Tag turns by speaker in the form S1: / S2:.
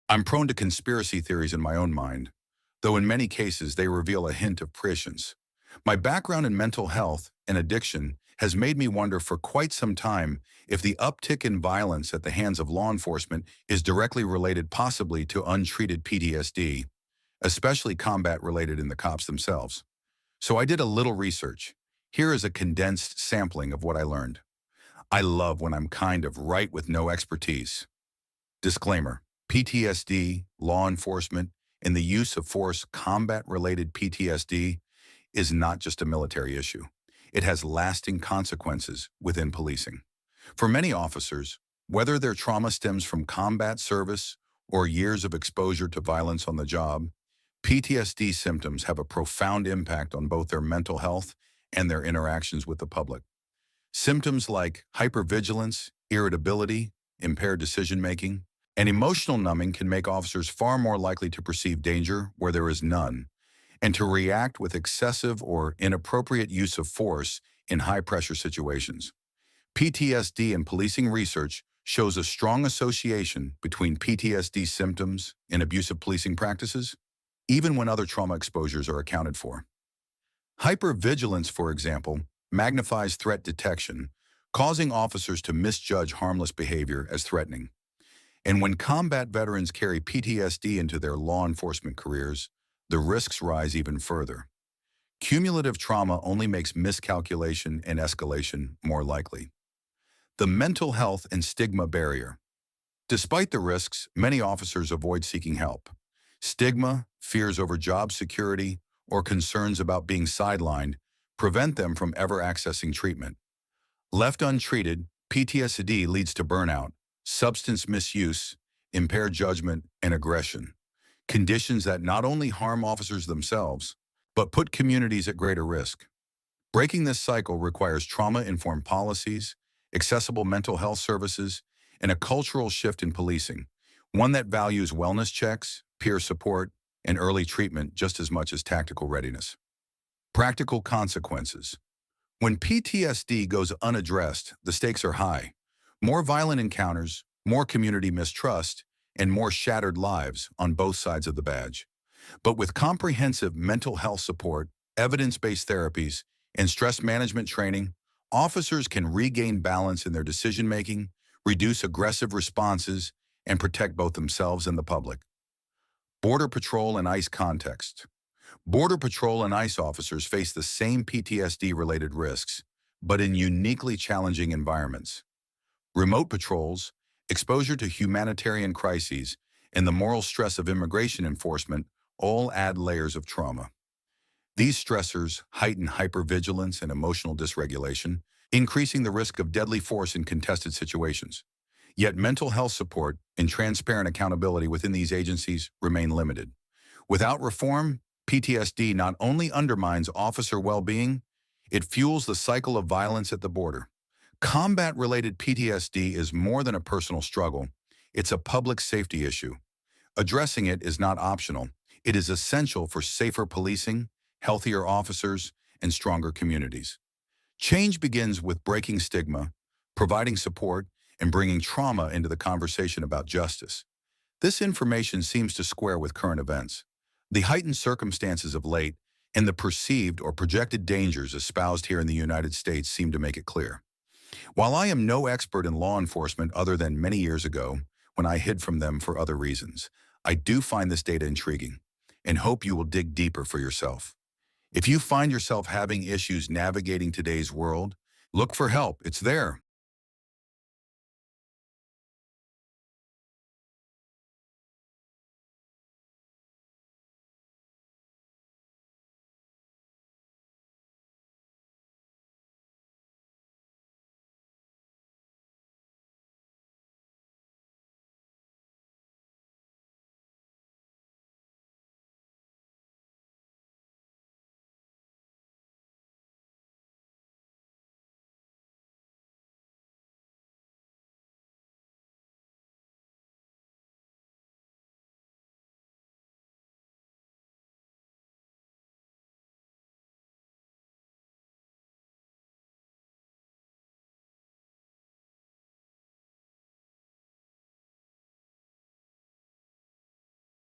S1: I'm prone to conspiracy theories in my own mind, though in many cases they reveal a hint of prescience. My background in mental health and addiction has made me wonder for quite some time if the uptick in violence at the hands of law enforcement is directly related possibly to untreated PTSD, especially combat-related in the cops themselves. So I did a little research. Here is a condensed sampling of what I learned. I love when I'm kind of right with no expertise. Disclaimer: PTSD, law enforcement, and the use of force combat-related PTSD is not just a military issue. It has lasting consequences within policing. For many officers, whether their trauma stems from combat service or years of exposure to violence on the job, PTSD symptoms have a profound impact on both their mental health and their interactions with the public. Symptoms like hypervigilance, irritability, impaired decision-making, and emotional numbing can make officers far more likely to perceive danger where there is none, and to react with excessive or inappropriate use of force in high-pressure situations. PTSD and policing research shows a strong association between PTSD symptoms and abusive policing practices, even when other trauma exposures are accounted for. Hypervigilance, for example, magnifies threat detection, causing officers to misjudge harmless behavior as threatening. And when combat veterans carry PTSD into their law enforcement careers, the risks rise even further. Cumulative trauma only makes miscalculation and escalation more likely. The mental health and stigma barrier. Despite the risks, many officers avoid seeking help. Stigma, fears over job security, or concerns about being sidelined prevent them from ever accessing treatment. Left untreated, PTSD leads to burnout, substance misuse, impaired judgment, and aggression, conditions that not only harm officers themselves, but put communities at greater risk. Breaking this cycle requires trauma-informed policies, accessible mental health services, and a cultural shift in policing, one that values wellness checks, peer support, and early treatment just as much as tactical readiness. Practical consequences. When PTSD goes unaddressed, the stakes are high. More violent encounters, more community mistrust, and more shattered lives on both sides of the badge. But with comprehensive mental health support, evidence-based therapies, and stress management training, officers can regain balance in their decision-making, reduce aggressive responses, and protect both themselves and the public. Border Patrol and ICE context. Border Patrol and ICE officers face the same PTSD-related risks, but in uniquely challenging environments. Remote patrols, exposure to humanitarian crises, and the moral stress of immigration enforcement all add layers of trauma. These stressors heighten hypervigilance and emotional dysregulation, increasing the risk of deadly force in contested situations. Yet mental health support and transparent accountability within these agencies remain limited. Without reform, PTSD not only undermines officer well-being, it fuels the cycle of violence at the border. Combat-related PTSD is more than a personal struggle. It's a public safety issue. Addressing it is not optional. It is essential for safer policing, healthier officers, and stronger communities. Change begins with breaking stigma, providing support, and bringing trauma into the conversation about justice. This information seems to square with current events. The heightened circumstances of late and the perceived or projected dangers espoused here in the United States seem to make it clear. While I am no expert in law enforcement other than many years ago, when I hid from them for other reasons, I do find this data intriguing and hope you will dig deeper for yourself. If you find yourself having issues navigating today's world, look for help. It's there.